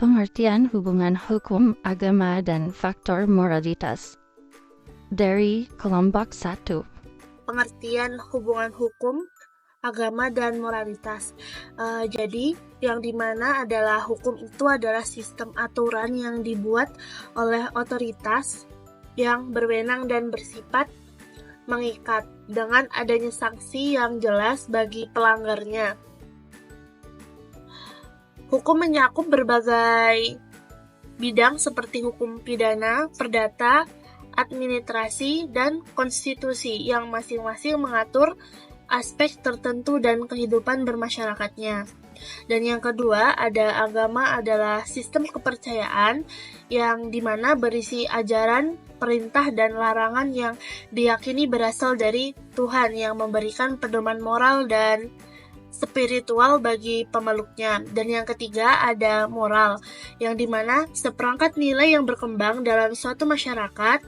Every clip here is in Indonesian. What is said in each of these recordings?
Pengertian hubungan hukum, agama, dan faktor moralitas. Dari kelompok 1. Pengertian hubungan hukum, agama, dan moralitas. Jadi, yang dimana adalah hukum itu adalah sistem aturan yang dibuat oleh otoritas yang berwenang dan bersifat mengikat dengan adanya sanksi yang jelas bagi pelanggarnya. Hukum menyakup berbagai bidang seperti hukum pidana, perdata, administrasi, dan konstitusi yang masing-masing mengatur aspek tertentu dan kehidupan bermasyarakatnya. Dan yang kedua, ada agama adalah sistem kepercayaan yang dimana berisi ajaran, perintah, dan larangan yang diyakini berasal dari Tuhan yang memberikan pedoman moral dan spiritual bagi pemeluknya. Dan yang ketiga ada moral, yang dimana seperangkat nilai yang berkembang dalam suatu masyarakat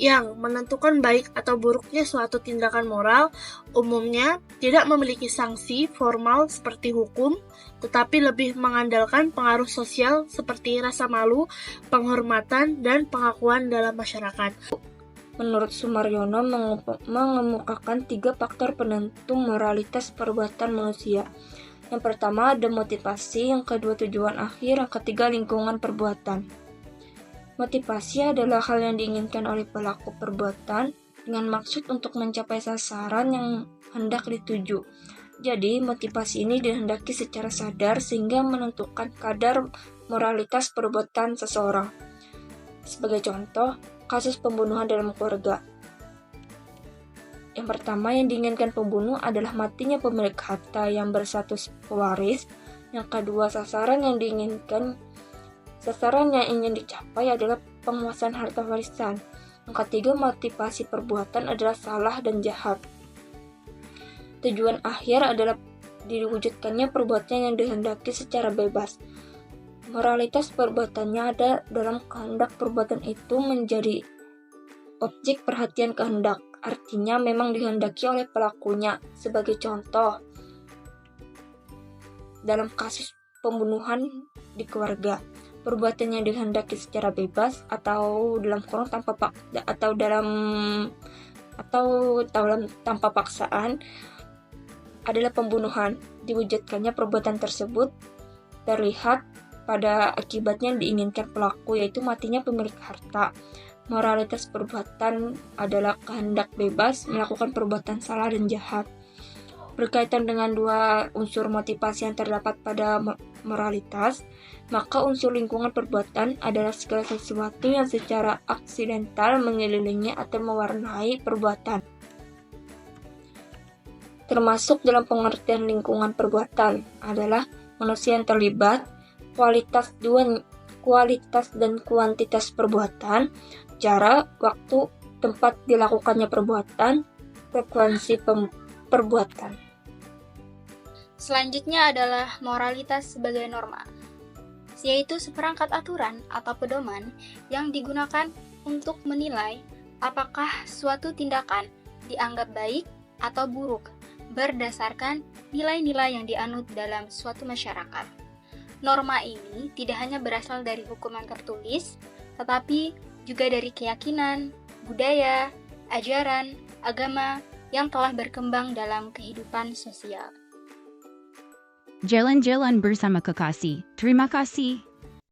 yang menentukan baik atau buruknya suatu tindakan moral, umumnya tidak memiliki sanksi formal seperti hukum, tetapi lebih mengandalkan pengaruh sosial seperti rasa malu, penghormatan, dan pengakuan dalam masyarakat. Menurut Sumaryono mengemukakan 3 faktor penentu moralitas perbuatan manusia. Yang pertama ada motivasi, yang kedua tujuan akhir, yang ketiga lingkungan perbuatan. Motivasi adalah hal yang diinginkan oleh pelaku perbuatan dengan maksud untuk mencapai sasaran yang hendak dituju. Jadi, motivasi ini dihendaki secara sadar sehingga menentukan kadar moralitas perbuatan seseorang. Sebagai contoh, kasus pembunuhan dalam keluarga. Yang pertama yang diinginkan pembunuh adalah matinya pemilik harta yang berstatus pewaris. Yang kedua, sasaran yang ingin dicapai adalah penguasaan harta warisan. Yang ketiga, motivasi perbuatan adalah salah dan jahat. Tujuan akhir adalah diwujudkannya perbuatan yang dihendaki secara bebas. Moralitas perbuatannya ada dalam kehendak perbuatan itu menjadi objek perhatian kehendak, artinya memang dihendaki oleh pelakunya. Sebagai contoh, dalam kasus pembunuhan di keluarga, perbuatan yang dihendaki secara bebas atau dalam kurung tanpa paksaan adalah pembunuhan. Diwujudkannya perbuatan tersebut terlihat pada akibatnya yang diinginkan pelaku, yaitu matinya pemilik harta. Moralitas perbuatan adalah kehendak bebas melakukan perbuatan salah dan jahat. Berkaitan dengan 2 unsur motivasi yang terdapat pada moralitas, maka unsur lingkungan perbuatan adalah segala sesuatu yang secara aksidental mengelilingi atau mewarnai perbuatan. Termasuk dalam pengertian lingkungan perbuatan adalah manusia yang terlibat, kualitas dan kuantitas perbuatan, cara, waktu, tempat dilakukannya perbuatan, frekuensi perbuatan. Selanjutnya adalah moralitas sebagai norma, yaitu seperangkat aturan atau pedoman yang digunakan untuk menilai apakah suatu tindakan dianggap baik atau buruk berdasarkan nilai-nilai yang dianut dalam suatu masyarakat. Norma ini tidak hanya berasal dari hukuman tertulis, tetapi juga dari keyakinan, budaya, ajaran, agama yang telah berkembang dalam kehidupan sosial. Jalan-jalan bersama kekasih. Terima kasih.